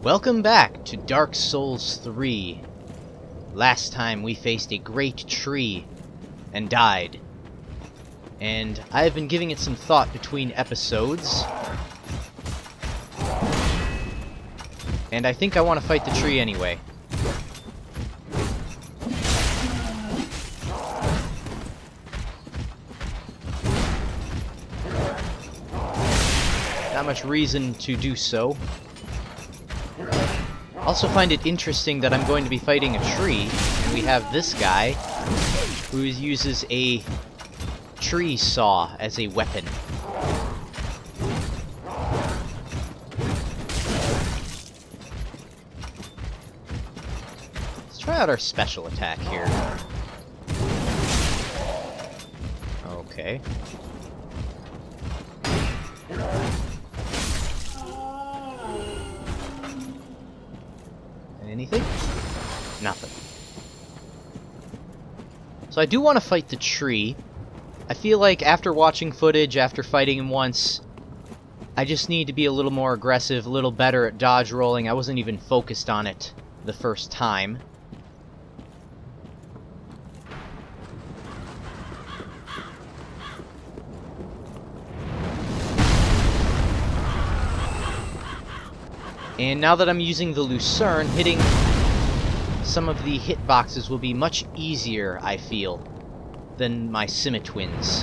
Welcome back to Dark Souls 3. Last time we faced a great tree and died. And I've been giving it some thought between episodes. And I think I want to fight the tree anyway. Not much reason to do so. Also find it interesting that I'm going to be fighting a tree, and we have this guy who uses a tree saw as a weapon. Let's try out our special attack here. Okay. Anything? Nothing. So I do want to fight the tree. I feel like after watching footage, after fighting him once, I just need to be a little more aggressive, a little better at dodge rolling. I wasn't even focused on it the first time. And now that I'm using the Lucerne, hitting some of the hitboxes will be much easier, I feel, than my Scimitwins.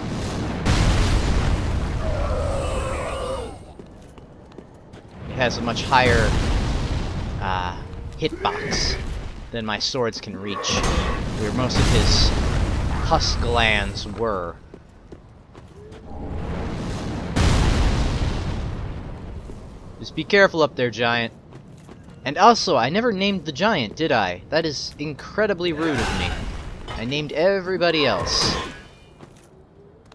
It has a much higher hitbox than my swords can reach, where most of his husk glands were. Just be careful up there, giant. And also, I never named the giant, did I? That is incredibly rude of me. I named everybody else.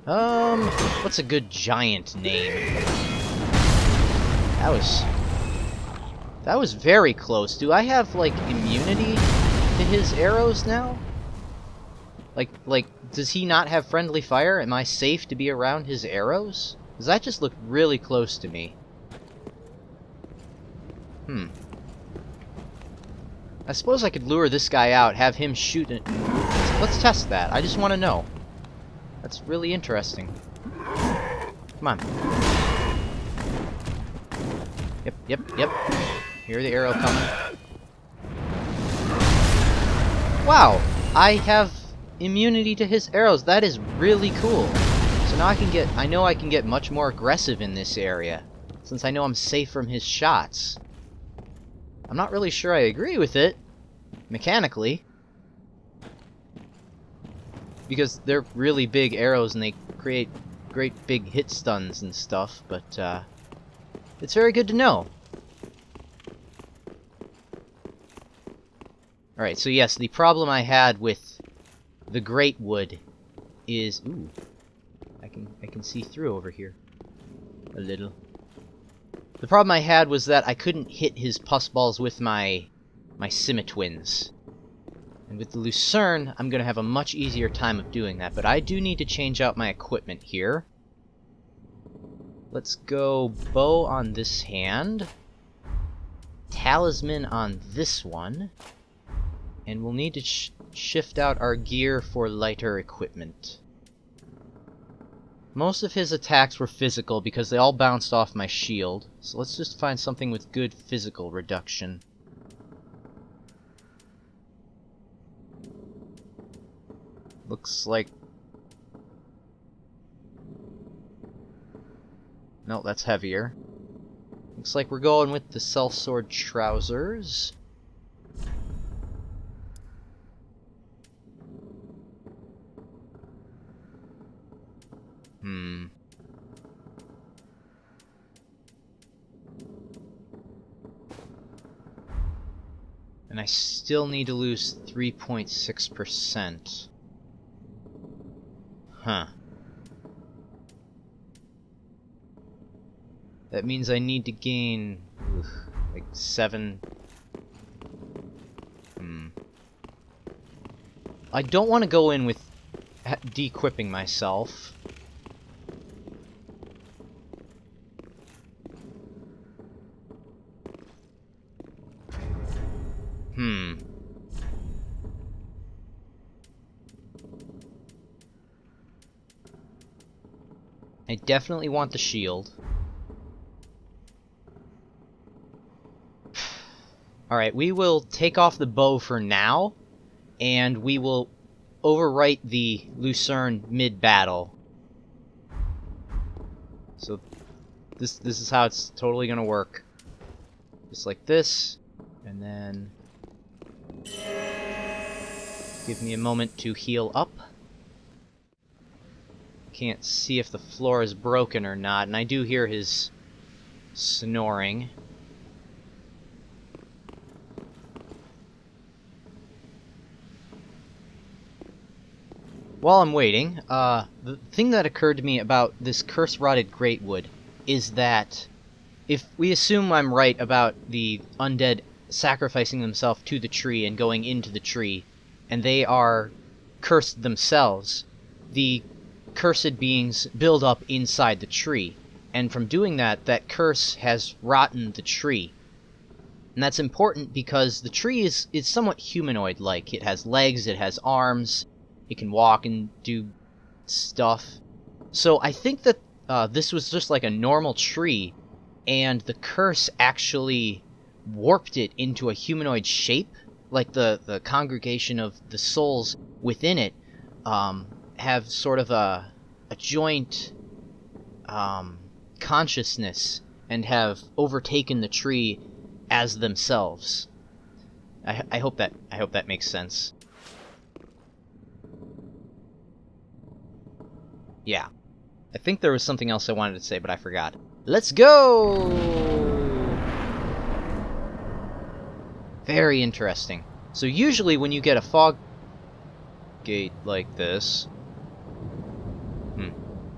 What's a good giant name? That was very close. Do I have, like, immunity to his arrows now? Like, does he not have friendly fire? Am I safe to be around his arrows? Because that just looked really close to me. I suppose I could lure this guy out, have him shoot it. Let's test that. I just want to know. That's really interesting. Come on. Yep. Hear the arrow coming. Wow! I have immunity to his arrows. That is really cool. So now I know I can get much more aggressive in this area, since I know I'm safe from his shots. I'm not really sure I agree with it, mechanically, because they're really big arrows and they create great big hit stuns and stuff, but it's very good to know. Alright, so yes, the problem I had with the Great Wood is... Ooh, I can see through over here a little. The problem I had was that I couldn't hit his pus balls with my Scimitwins. And with the Lucerne, I'm going to have a much easier time of doing that. But I do need to change out my equipment here. Let's go bow on this hand. Talisman on this one. And we'll need to shift out our gear for lighter equipment. Most of his attacks were physical because they all bounced off my shield. So let's just find something with good physical reduction. Looks like... No, that's heavier. Looks like we're going with the sellsword trousers. And I still need to lose 3.6%. Huh. That means I need to gain... like 7... I don't want to go in with de-equipping myself. I definitely want the shield. Alright, we will take off the bow for now, and we will overwrite the Lucerne mid-battle. So this is how it's totally gonna work. Just like this, and then give me a moment to heal up. Can't see if the floor is broken or not, and I do hear his snoring. While I'm waiting, the thing that occurred to me about this curse-rotted Greatwood is that if we assume I'm right about the undead sacrificing themselves to the tree and going into the tree, and they are cursed themselves, the cursed beings build up inside the tree, and from doing that, that curse has rotten the tree. And that's important because the tree is somewhat humanoid-like. It has legs, it has arms, it can walk and do stuff. So I think that this was just like a normal tree, and the curse actually warped it into a humanoid shape, like the congregation of the souls within it have sort of a joint consciousness and have overtaken the tree as themselves. I hope that makes sense. Yeah. I think there was something else I wanted to say, but I forgot. Let's go! Very interesting. So usually when you get a fog gate like this...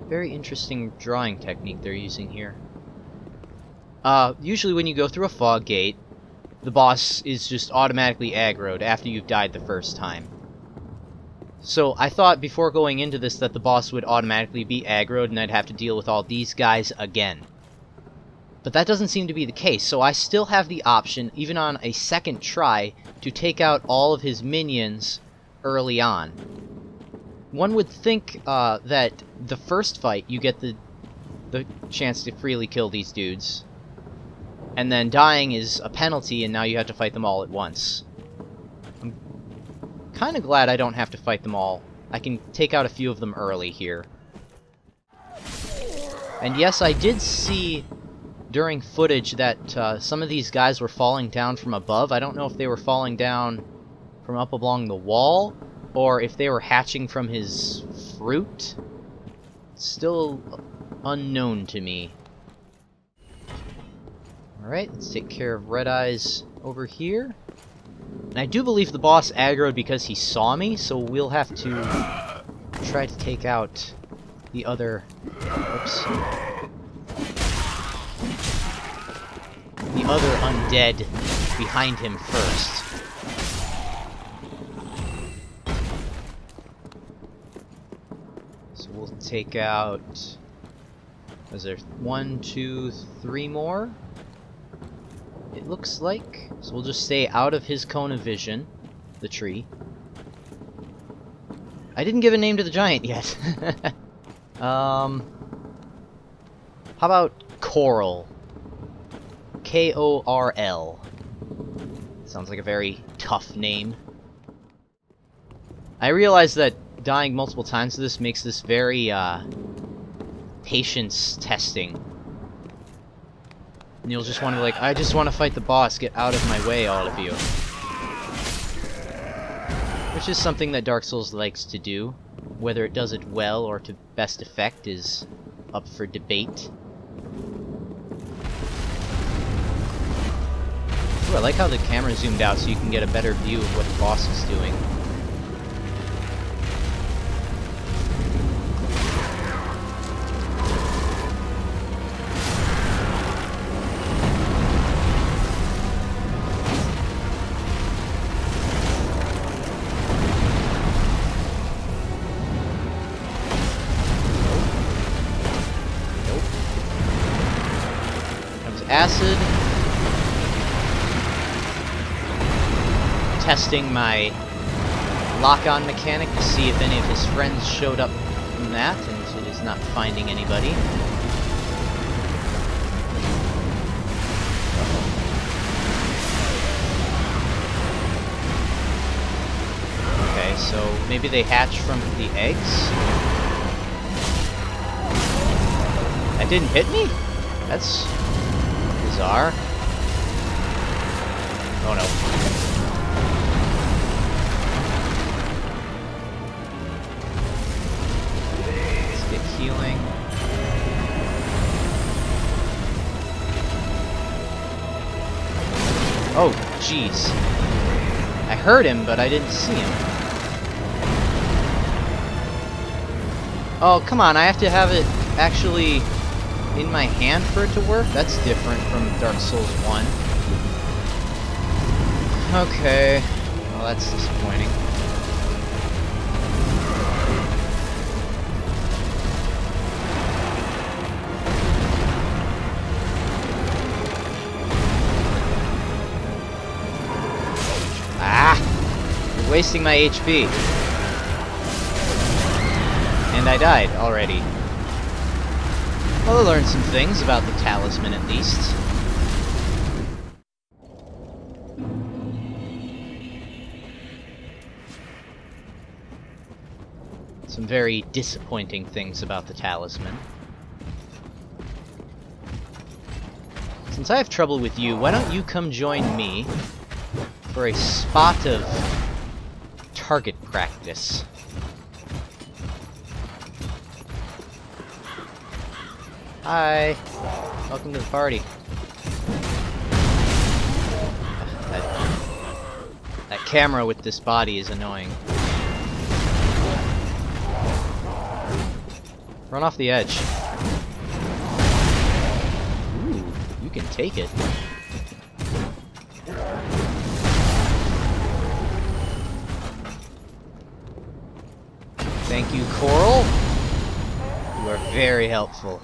Very interesting drawing technique they're using here. Usually when you go through a fog gate, the boss is just automatically aggroed after you've died the first time. So I thought before going into this that the boss would automatically be aggroed and I'd have to deal with all these guys again. But that doesn't seem to be the case, so I still have the option, even on a second try, to take out all of his minions early on. One would think that the first fight you get the chance to freely kill these dudes, and then dying is a penalty and now you have to fight them all at once. I'm kind of glad I don't have to fight them all. I can take out a few of them early here. And yes, I did see during footage that some of these guys were falling down from above. I don't know if they were falling down from up along the wall, or if they were hatching from his fruit. Still unknown to me. Alright, let's take care of Red Eyes over here. And I do believe the boss aggroed because he saw me, so we'll have to try to take out the other... Oops. The other undead behind him first. So we'll take out... Is there 1, 2, 3 more? It looks like. So we'll just stay out of his cone of vision, the tree. I didn't give a name to the giant yet. How about Coral? K-O-R-L. Sounds like a very tough name. I realize that dying multiple times to this makes this very, patience testing. And you'll just want to be like, I just want to fight the boss, get out of my way, all of you. Which is something that Dark Souls likes to do. Whether it does it well or to best effect is up for debate. Ooh, I like how the camera zoomed out so you can get a better view of what the boss is doing. Acid. Testing my lock-on mechanic to see if any of his friends showed up from that, and it He's not finding anybody. Okay, so maybe they hatch from the eggs? That didn't hit me? That's bizarre. Oh no. Let's get healing. Oh, jeez. I heard him, but I didn't see him. Oh, come on, I have to have it actually in my hand for it to work? That's different from Dark Souls 1. Okay. Well, that's disappointing. Ah! You're wasting my HP. And I died already. Well, I learned some things about the talisman at least. Some very disappointing things about the talisman. Since I have trouble with you, why don't you come join me for a spot of target practice? Hi! Welcome to the party. That camera with this body is annoying. Run off the edge. Ooh, you can take it. Thank you, Coral. You are very helpful.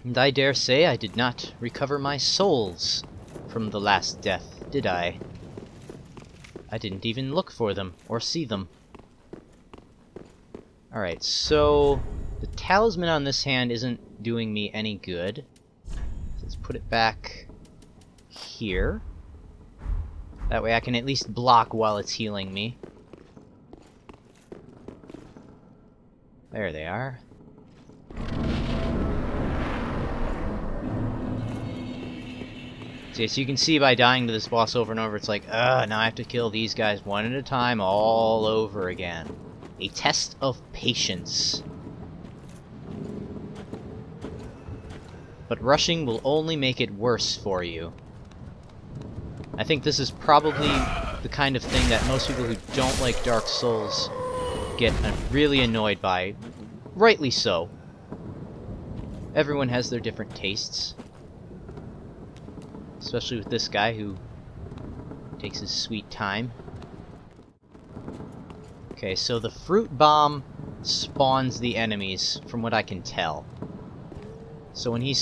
And I dare say I did not recover my souls from the last death, did I? I didn't even look for them, or see them. Alright, so the talisman on this hand isn't doing me any good. Let's put it back here. That way I can at least block while it's healing me. There they are. So you can see by dying to this boss over and over, it's like, now I have to kill these guys one at a time all over again. A test of patience. But rushing will only make it worse for you. I think this is probably the kind of thing that most people who don't like Dark Souls get really annoyed by. Rightly so. Everyone has their different tastes. Especially with this guy who takes his sweet time. Okay, so the fruit bomb spawns the enemies, from what I can tell. So when he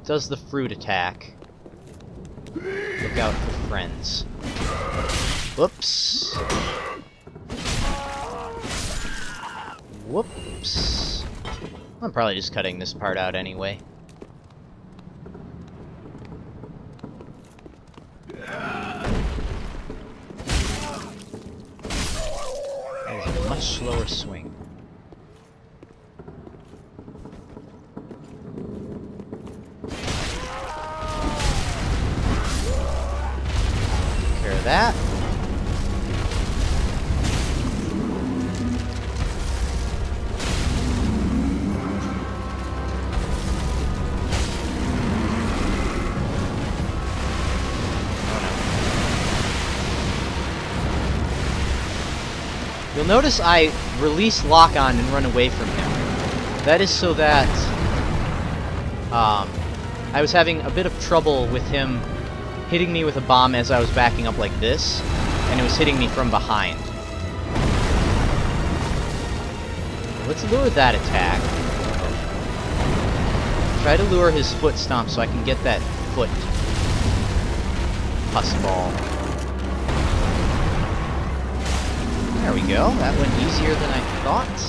does the fruit attack, look out for friends. Whoops. Whoops. I'm probably just cutting this part out anyway. Slower swing. Take care of that. You'll notice I release lock-on and run away from him. That is so that I was having a bit of trouble with him hitting me with a bomb as I was backing up like this, and it was hitting me from behind. Let's lure that attack. Try to lure his foot stomp so I can get that foot pus ball. There we go. That went easier than I thought.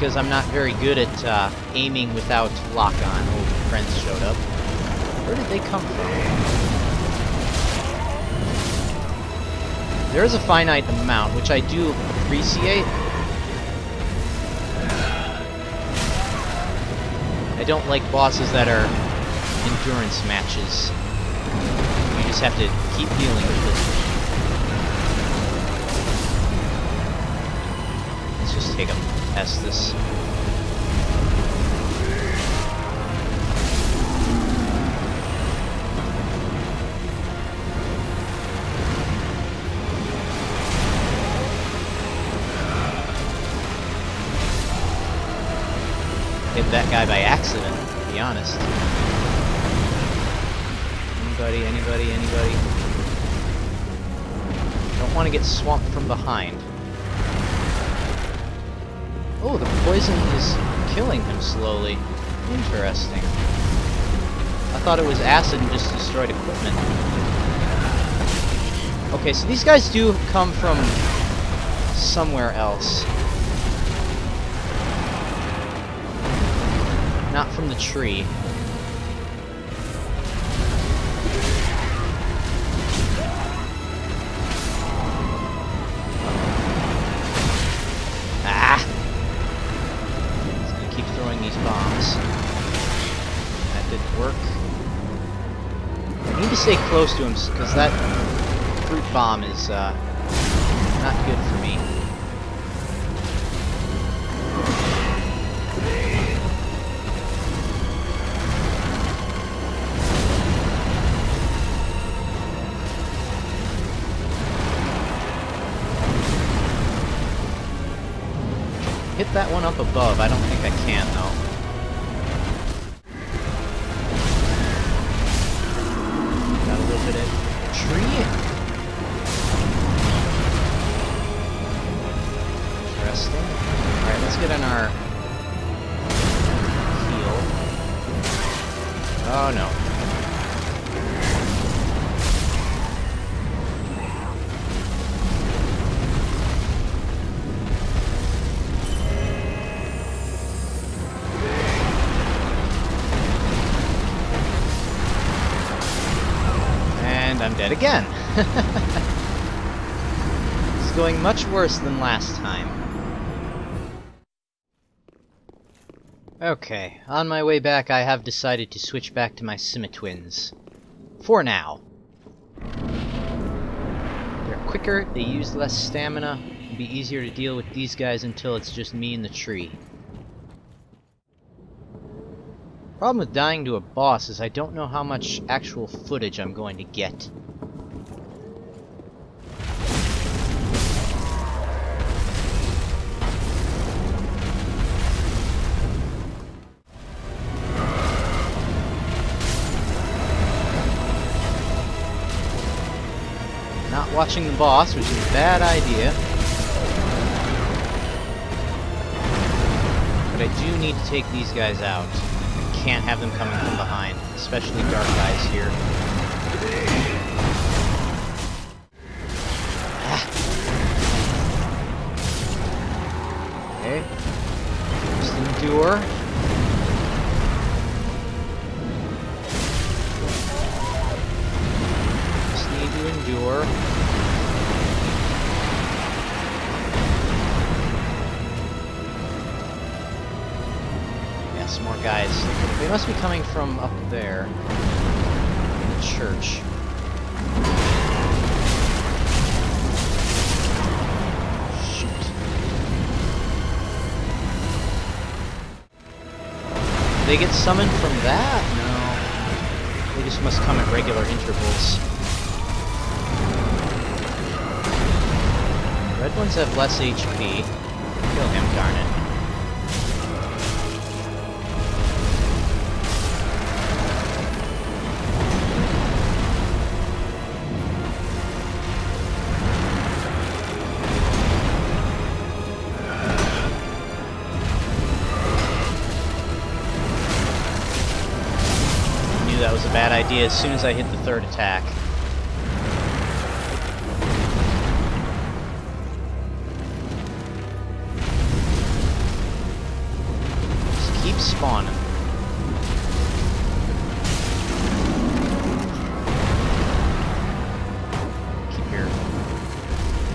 because I'm not very good at aiming without lock-on. Oh, friends showed up. Where did they come from? There is a finite amount, which I do appreciate. I don't like bosses that are endurance matches. You just have to keep dealing with it. Let's just take a Estus. Hit that guy by accident, to be honest. Anybody? Don't want to get swamped from behind. Oh, the poison is killing him slowly. Interesting. I thought it was acid and just destroyed equipment. Okay, so these guys do come from somewhere else. Not from the tree. Ah! He's gonna keep throwing these bombs. That didn't work. I need to stay close to him because that fruit bomb is not good for me. Hit that one up above. I don't think I can, though. Got a little bit of tree. Interesting. Alright, let's get on our heal. Oh, no. I'm dead again. It's going much worse than last time. Okay, on my way back I have decided to switch back to my Scimitwins. For now. They're quicker, they use less stamina, it'll be easier to deal with these guys until it's just me and the tree. Problem with dying to a boss is I don't know how much actual footage I'm going to get. Not watching the boss, which is a bad idea. But I do need to take these guys out. Can't have them coming from behind, especially dark guys here. Ah. Okay. Just endure. Just need to endure. Some more guys. They must be coming from up there. In the church. Shoot. Do they get summoned from that? No. They just must come at regular intervals. Red ones have less HP. Kill him, darn it. That was a bad idea as soon as I hit the third attack. spawning.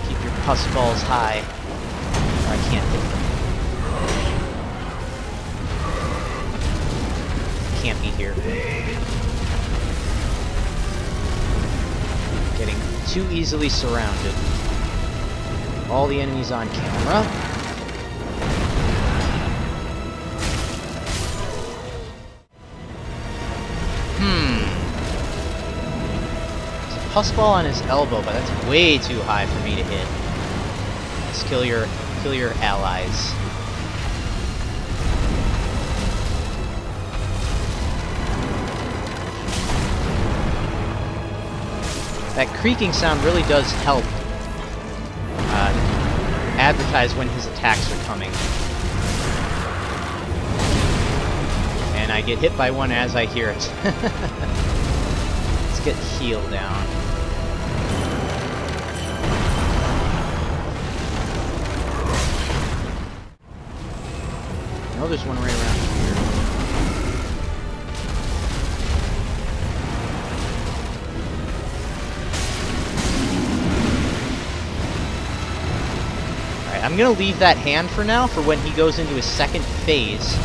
Keep your pus balls high, or I can't hit them. Can't be here. Getting too easily surrounded. All the enemies on camera. There's a pus ball on his elbow, but that's way too high for me to hit. Let's kill your allies. That creaking sound really does help advertise when his attacks are coming. And I get hit by one as I hear it. Let's get heal down. I know there's one right around here. I'm gonna leave that hand for now for when he goes into his second phase,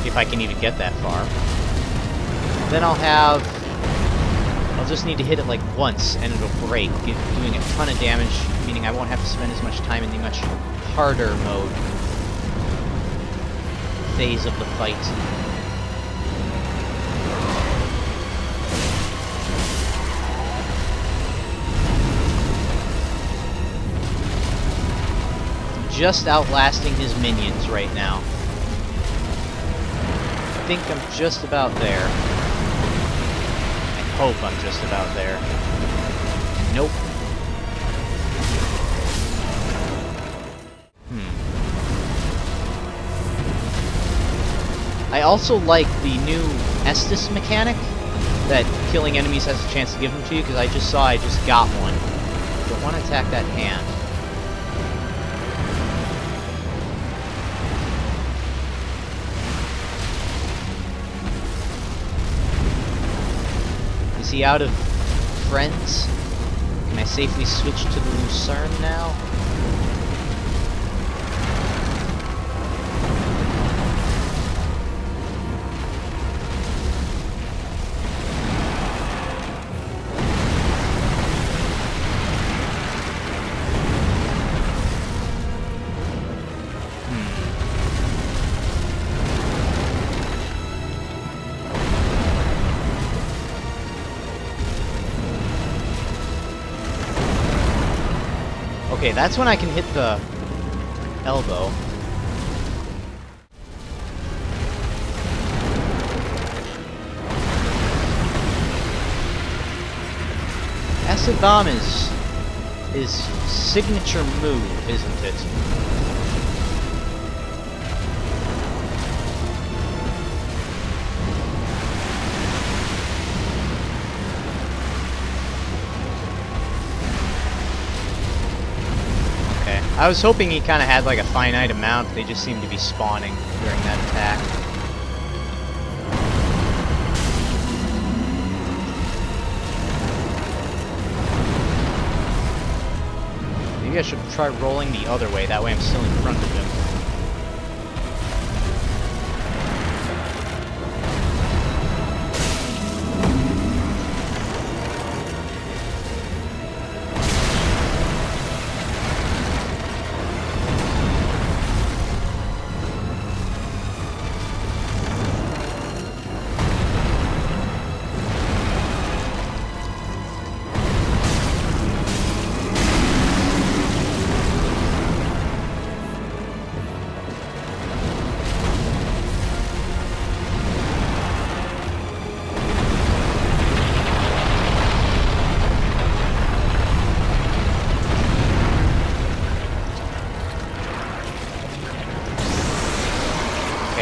if I can even get that far. Then I'll just need to hit it like once and it'll break, doing a ton of damage, meaning I won't have to spend as much time in the much harder mode phase of the fight. Just outlasting his minions right now. I think I'm just about there. I hope I'm just about there. Nope. I also like the new Estus mechanic that killing enemies has a chance to give them to you, because I just got one. Don't want to attack that hand. Is he out of friends? Can I safely switch to the Lucerne now? Okay, that's when I can hit the elbow. Acid Bomb is his signature move, isn't it? I was hoping he kind of had like a finite amount, they just seem to be spawning during that attack. Maybe I should try rolling the other way, that way I'm still in front of him.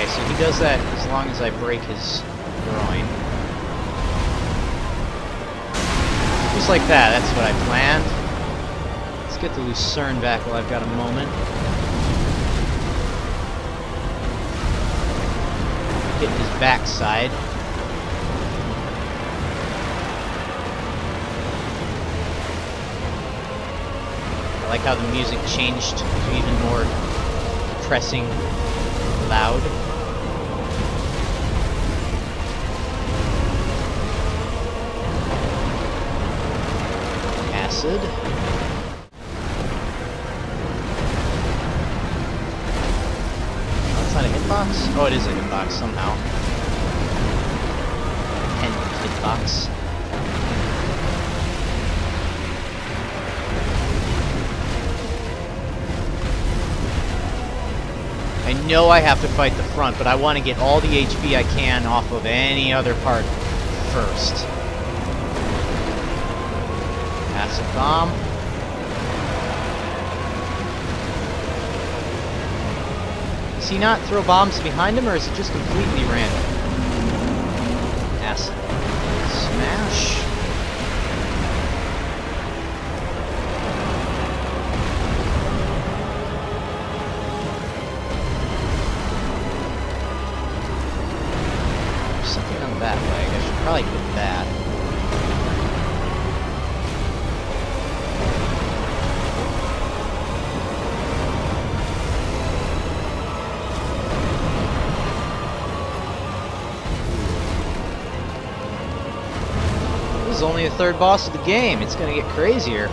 So he does that as long as I break his groin. Just like that, that's what I planned. Let's get the Lucerne back while I've got a moment. hitting his backside. I like how the music changed to even more depressing, loud. Acid. Oh, it's not a hitbox? Oh, it is a hitbox somehow. Pendant hitbox. I know I have to fight the front, but I want to get all the HP I can off of any other part first. Acid bomb. Does he not throw bombs behind him, or is it just completely random? Acid smash. That leg. I should probably put that. This is only the third boss of the game. It's gonna get crazier.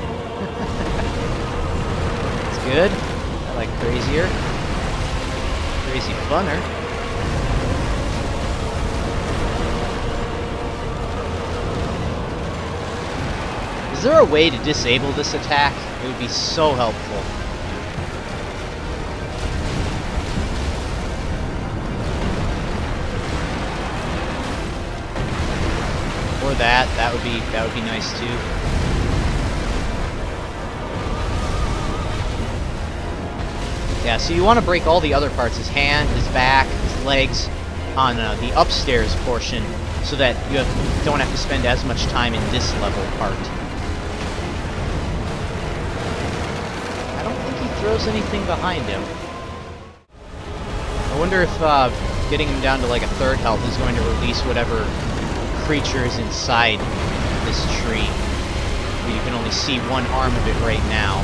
It's good. I like crazier. Crazy funner. Is there a way to disable this attack? It would be so helpful. Or that would be nice too. Yeah, so you want to break all the other parts, his hand, his back, his legs, on the upstairs portion, so that you don't have to spend as much time in this level part. Throws anything behind him. I wonder if getting him down to like a third health is going to release whatever creature is inside this tree. But you can only see one arm of it right now.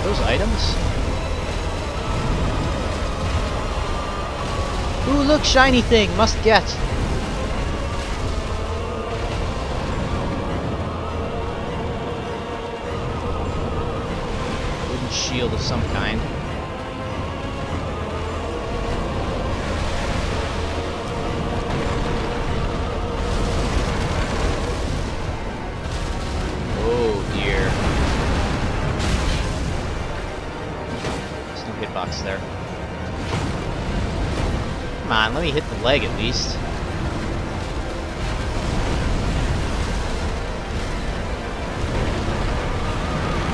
Those items? Ooh, look, shiny thing, must get. Shield of some kind. Oh dear. There's no hitbox there. Come on, let me hit the leg at least.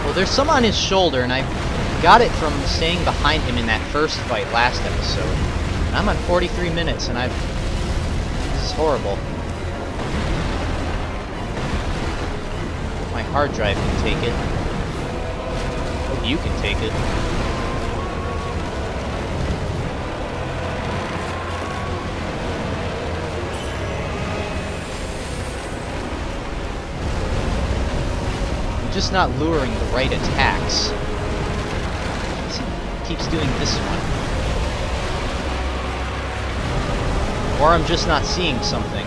Well, there's some on his shoulder, and I got it from staying behind him in that first fight last episode. And I'm on 43 minutes, and this is horrible. My hard drive can take it. Hope you can take it. I'm just not luring the right attacks. Keeps doing this one. Or I'm just not seeing something.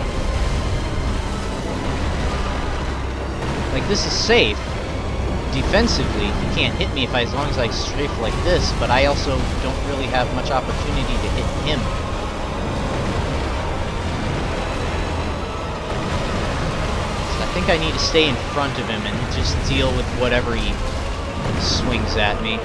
Like, this is safe. Defensively, he can't hit me as long as I strafe like this, but I also don't really have much opportunity to hit him. So I think I need to stay in front of him and just deal with whatever he swings at me.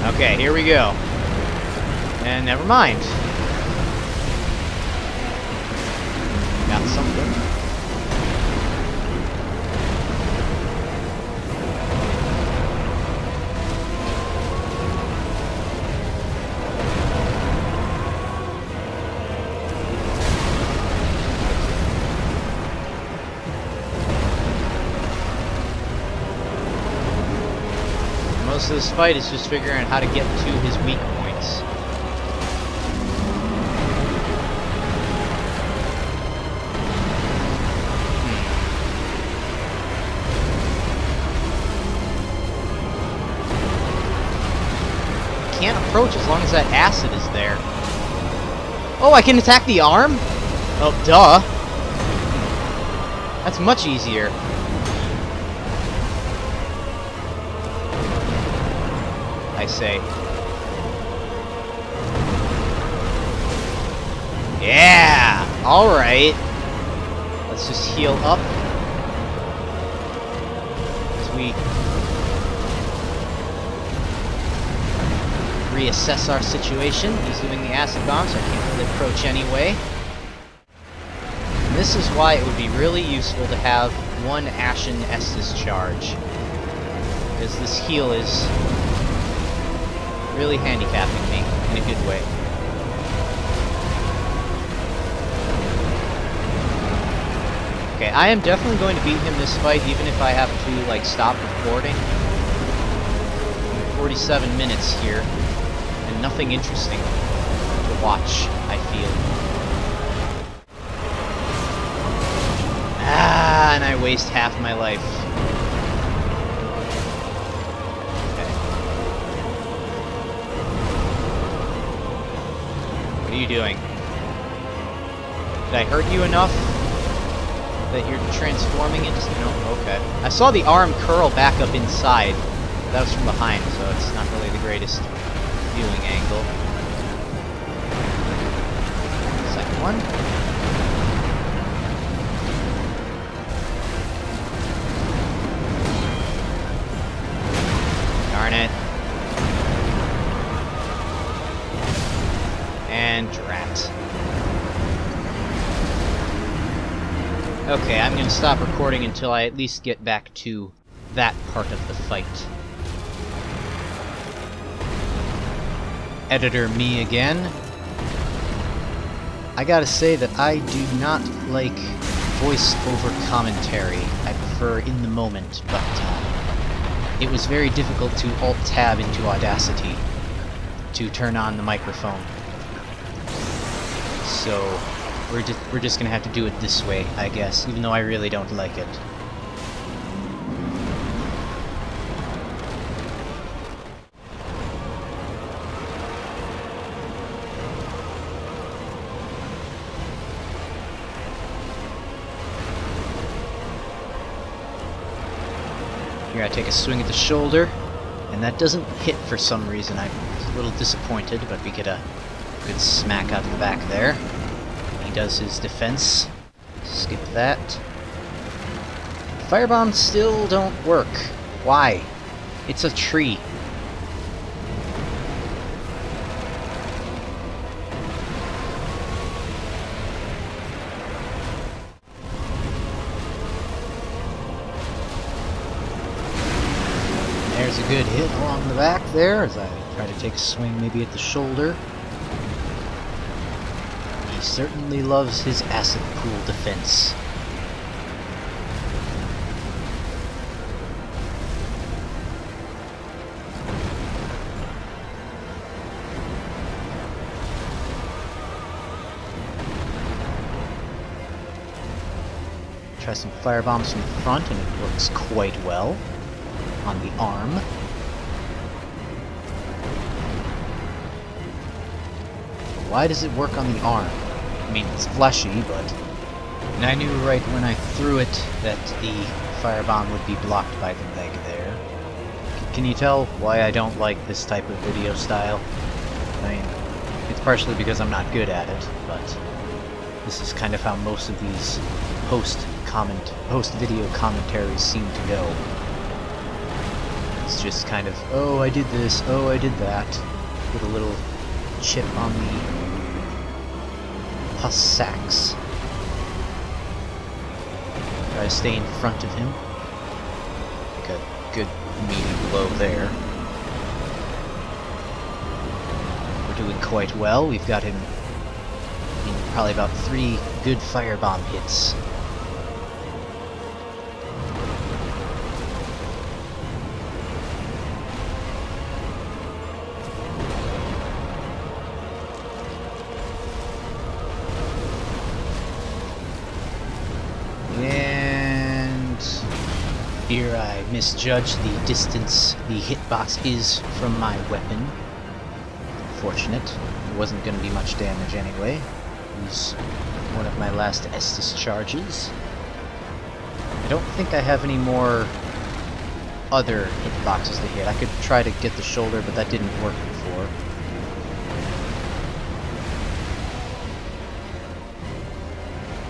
Okay, here we go. And never mind. Got something. Most of this fight is just figuring out how to get to his weak points. Can't approach as long as that acid is there. Oh, I can attack the arm? Oh, duh. That's much easier. I say. Yeah! Alright. Let's just heal up. As we reassess our situation. He's doing the acid bomb, so I can't really approach anyway. And this is why it would be really useful to have one Ashen Estus charge. Because this heal is really handicapping me in a good way. Okay, I am definitely going to beat him this fight, even if I have to, like, stop recording. 47 minutes here, and nothing interesting to watch, I feel. Ah, and I waste half my life. What are you doing? Did I hurt you enough that you're transforming into... No? Okay. I saw the arm curl back up inside. That was from behind, so it's not really the greatest viewing angle. Second one. Darn it. And drat. Okay, I'm gonna stop recording until I at least get back to that part of the fight. Editor me again. I gotta say that I do not like voice-over commentary. I prefer in the moment, but it was very difficult to Alt-Tab into Audacity to turn on the microphone. So we're just gonna have to do it this way, I guess, even though I really don't like it. Here I take a swing at the shoulder, and that doesn't hit for some reason. I'm a little disappointed, but we get a good smack out of the back there. He does his defense. Skip that. Firebombs still don't work. Why? It's a tree. There's a good hit along the back there as I try to take a swing maybe at the shoulder. He certainly loves his acid pool defense. Try some firebombs from the front and it works quite well. On the arm. Why does it work on the arm? I mean, it's fleshy, but... And I knew right when I threw it that the firebomb would be blocked by the leg there. Can you tell why I don't like this type of video style? I mean, it's partially because I'm not good at it, but this is kind of how most of these post-video commentaries seem to go. he's just kind of, oh, I did this, oh, I did that, with a little chip on the pus sacks. Try to stay in front of him. Like a good meaty blow there. We're doing quite well. We've got him in probably about 3 good firebomb hits. Here I misjudged the distance the hitbox is from my weapon. Fortunate. It wasn't going to be much damage anyway. It was one of my last Estus charges. I don't think I have any more other hitboxes to hit. I could try to get the shoulder, but that didn't work before.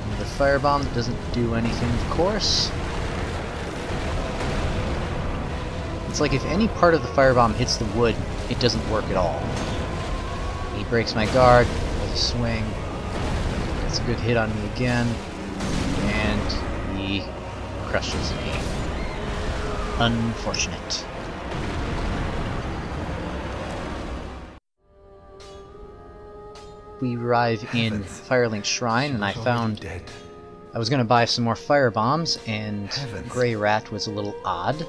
Another firebomb that doesn't do anything, of course. It's like if any part of the firebomb hits the wood, it doesn't work at all. He breaks my guard with a swing. Gets a good hit on me again. And he crushes me. Unfortunate. We arrive in Firelink Shrine, and I found I was going to buy some more firebombs, and Grey Rat was a little odd.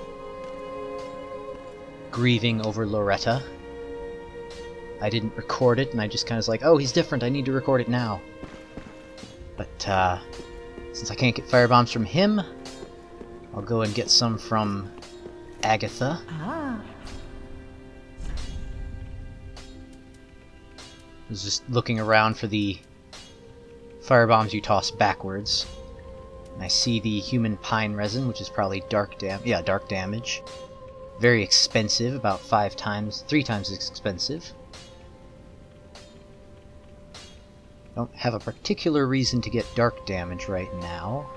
Grieving over Loretta. I didn't record it, and I just kind of was like, oh, he's different, I need to record it now. But, since I can't get firebombs from him, I'll go and get some from Agatha. I was just looking around for the firebombs you toss backwards. And I see the human pine resin, which is probably dark damage. Very expensive, about 3 times as expensive. Don't have a particular reason to get dark damage right now.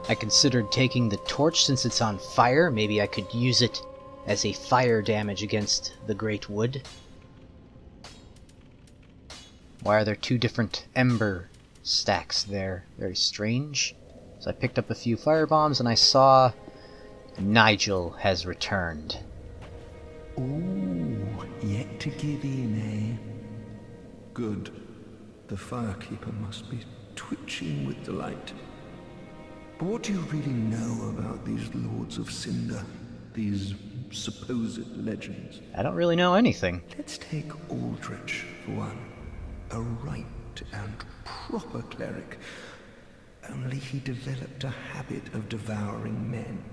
I considered taking the torch since it's on fire. Maybe I could use it as a fire damage against the Great Wood. Why are there 2 different ember stacks there? Very strange. So I picked up a few firebombs and I saw Nigel has returned. Ooh, yet to give in, eh? Good. The firekeeper must be twitching with delight. But what do you really know about these Lords of Cinder? These supposed legends? I don't really know anything. Let's take Aldrich for one. A right and proper cleric. Only he developed a habit of devouring men.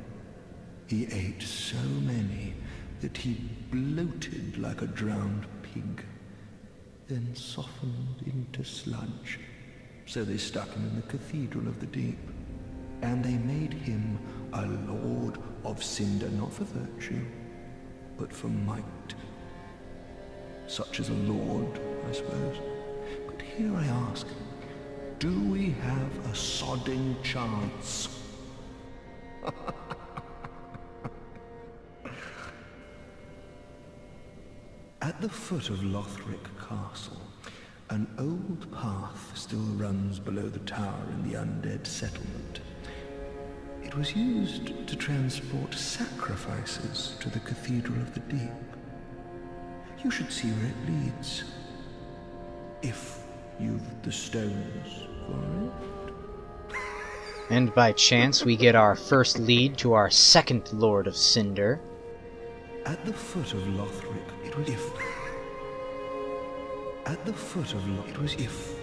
He ate so many that he bloated like a drowned pig, then softened into sludge. So they stuck him in the Cathedral of the Deep, and they made him a Lord of Cinder, not for virtue, but for might. Such as a lord, I suppose. But here I ask, do we have a sodding chance? At the foot of Lothric Castle, an old path still runs below the tower in the undead settlement. It was used to transport sacrifices to the Cathedral of the Deep. You should see where it leads, if you've the stones for it. And by chance, we get our first lead to our second Lord of Cinder. At the foot of Lothric, it was if. At the foot of Lothric, it was if.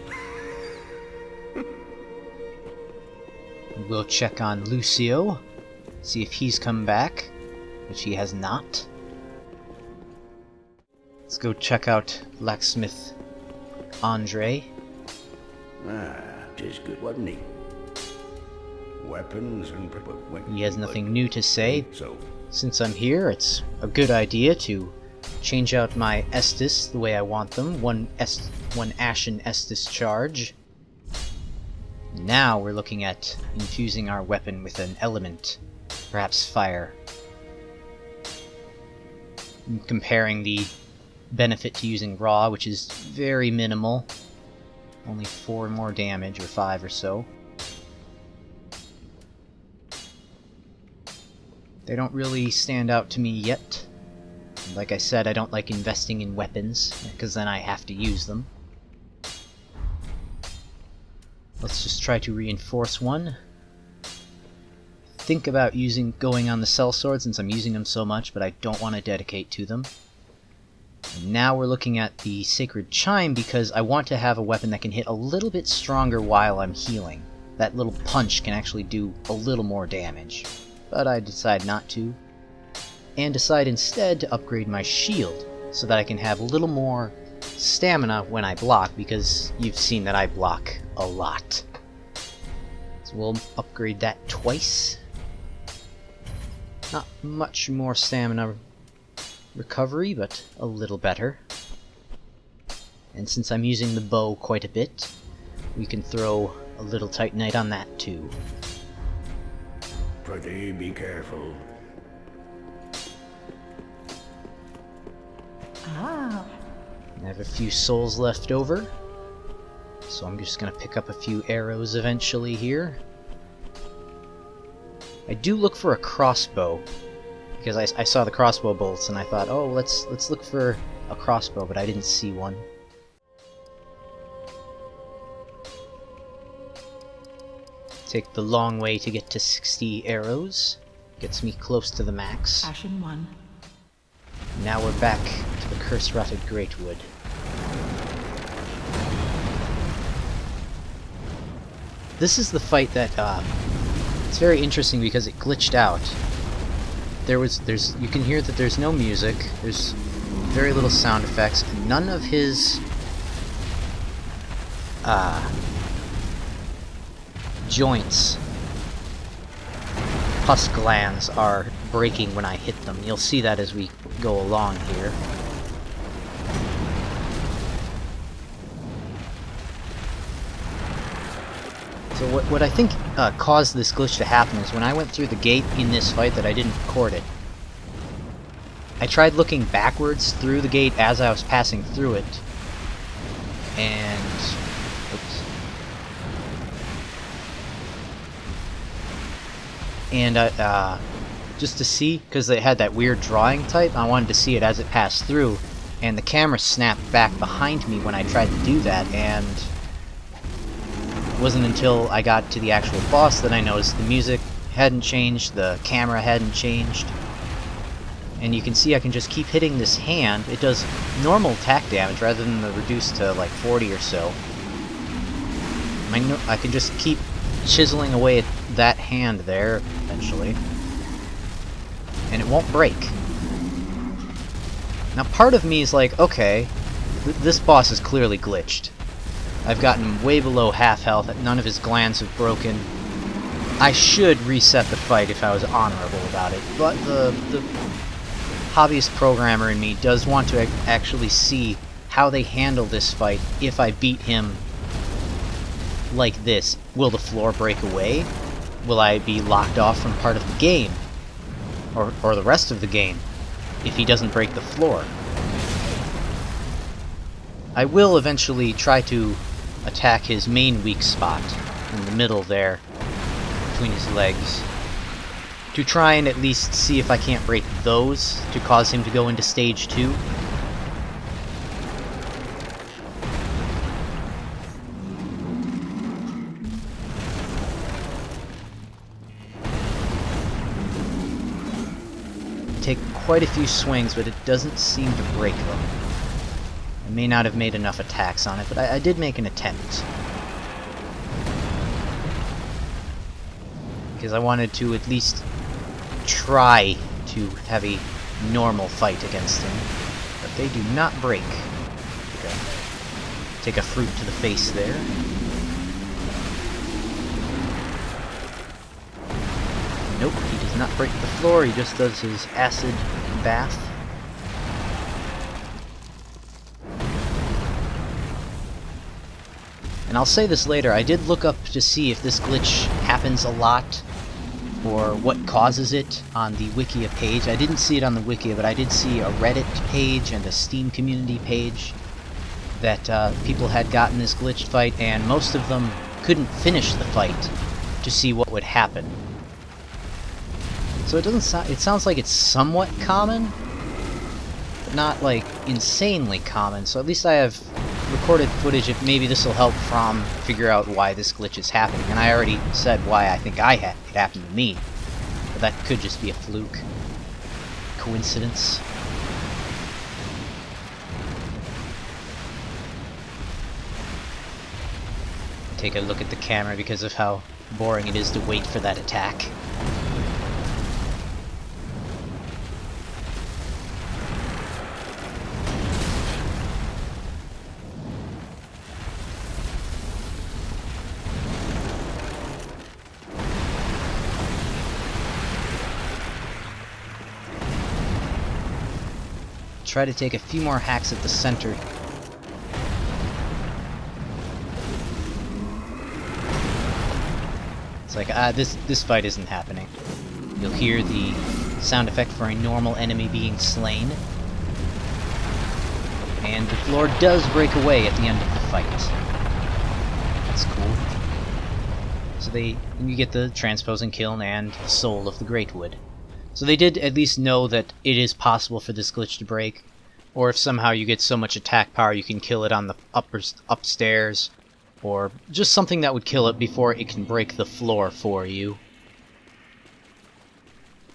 We'll check on Lucio, see if he's come back, which he has not. Let's go check out Blacksmith Andre. Tis good, wasn't he? Weapons and... He has nothing new to say. So, Since I'm here, it's a good idea to change out my Estus the way I want them. One Ashen Estus charge. Now we're looking at infusing our weapon with an element. Perhaps fire. comparing the benefit to using raw, which is very minimal. Only 4 more damage, or 5 or so. They don't really stand out to me yet. Like I said, I don't like investing in weapons, because then I have to use them. Let's just try to reinforce one. Think about going on the sellsword since I'm using them so much, but I don't want to dedicate to them. And now we're looking at the Sacred Chime because I want to have a weapon that can hit a little bit stronger while I'm healing. That little punch can actually do a little more damage. But I decide not to. And decide instead to upgrade my shield so that I can have a little more stamina when I block, because you've seen that I block a lot. So we'll upgrade that twice. Not much more stamina recovery, but a little better. And since I'm using the bow quite a bit, we can throw a little Titanite on that too. Pretty be careful. I have a few souls left over, so I'm just going to pick up a few arrows eventually here. I do look for a crossbow, because I saw the crossbow bolts and I thought, oh, let's look for a crossbow, but I didn't see one. Take the long way to get to 60 arrows. Gets me close to the max. Ashen 1. Now we're back to the curse-rotted Greatwood. This is the fight that, it's very interesting because it glitched out. You can hear that there's no music, there's very little sound effects, and none of his, joints, pus glands, are breaking when I hit them. You'll see that as we go along here. So what I think caused this glitch to happen is when I went through the gate in this fight that I didn't record it, I tried looking backwards through the gate as I was passing through it, and oops. And just to see, because they had that weird drawing type, I wanted to see it as it passed through, and the camera snapped back behind me when I tried to do that, and it wasn't until I got to the actual boss that I noticed the music hadn't changed, the camera hadn't changed, and you can see I can just keep hitting this hand. It does normal attack damage rather than the reduced to like 40 or so. I can just keep chiseling away at that hand there eventually, and it won't break. Now part of me is like, okay, this boss is clearly glitched. I've gotten way below half health, none of his glands have broken. I should reset the fight if I was honorable about it, but the hobbyist programmer in me does want to actually see how they handle this fight if I beat him like this. Will the floor break away? Will I be locked off from part of the game? Or the rest of the game, if he doesn't break the floor? I will eventually try to attack his main weak spot in the middle there, between his legs, to try and at least see if I can't break those to cause him to go into stage 2. Take quite a few swings, but it doesn't seem to break them. I may not have made enough attacks on it, but I did make an attempt. Because I wanted to at least try to have a normal fight against him. But they do not break. Okay. Take a fruit to the face there. Nope, he does not break the floor, he just does his acid bath. And I'll say this later, I did look up to see if this glitch happens a lot or what causes it on the Wikia page. I didn't see it on the Wikia, but I did see a Reddit page and a Steam community page that people had gotten this glitched fight, and most of them couldn't finish the fight to see what would happen. So it sounds like it's somewhat common, but not like insanely common. So at least I have recorded footage. If maybe this will help From figure out why this glitch is happening. And I already said why I think it happened to me, but that could just be a fluke, coincidence. Take a look at the camera because of how boring it is to wait for that attack. Try to take a few more hacks at the center. It's like, this fight isn't happening. You'll hear the sound effect for a normal enemy being slain. And the floor does break away at the end of the fight. That's cool. So you get the transposing kiln and the soul of the Great Wood. So they did at least know that it is possible for this glitch to break, or if somehow you get so much attack power you can kill it on the upstairs, or just something that would kill it before it can break the floor for you.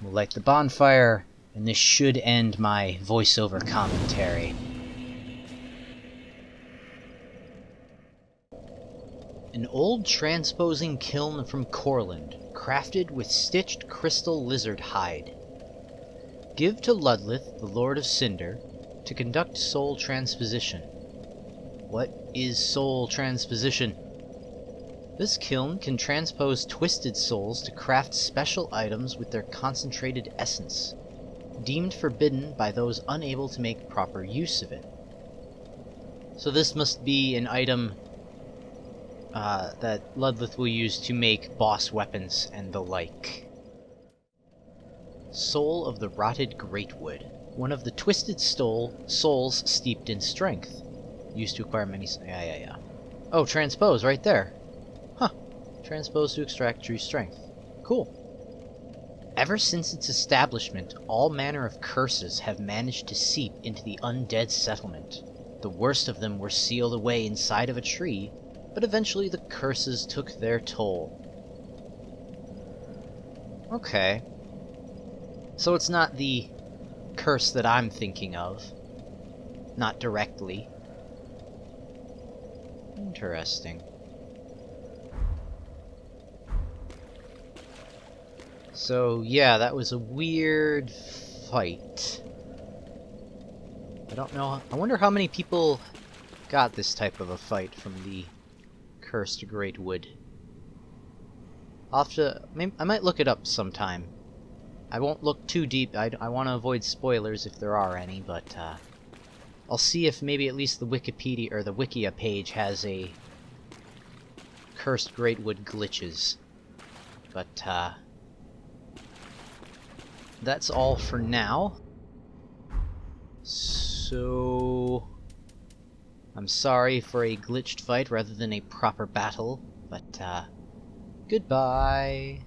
We'll light the bonfire, and this should end my voiceover commentary. An old transposing kiln from Corland, crafted with stitched crystal lizard hide. Give to Ludlith, the Lord of Cinder, to conduct soul transposition. What is soul transposition? This kiln can transpose twisted souls to craft special items with their concentrated essence, deemed forbidden by those unable to make proper use of it. So this must be an item that Ludlith will use to make boss weapons and the like. Soul of the Rotted Greatwood. One of the twisted souls steeped in strength. Used to acquire many... Yeah. Oh, transpose, right there. Huh. Transpose to extract true strength. Cool. Ever since its establishment, all manner of curses have managed to seep into the undead settlement. The worst of them were sealed away inside of a tree, but eventually the curses took their toll. Okay. So it's not the curse that I'm thinking of. Not directly. Interesting. So, yeah, that was a weird fight. I don't know. I wonder how many people got this type of a fight from the Cursed Great Wood. I'll have to... I might look it up sometime. I won't look too deep. I want to avoid spoilers if there are any, but I'll see if maybe at least the Wikipedia or the Wikia page has a Cursed Great Wood glitches. But that's all for now. So I'm sorry for a glitched fight rather than a proper battle, but goodbye.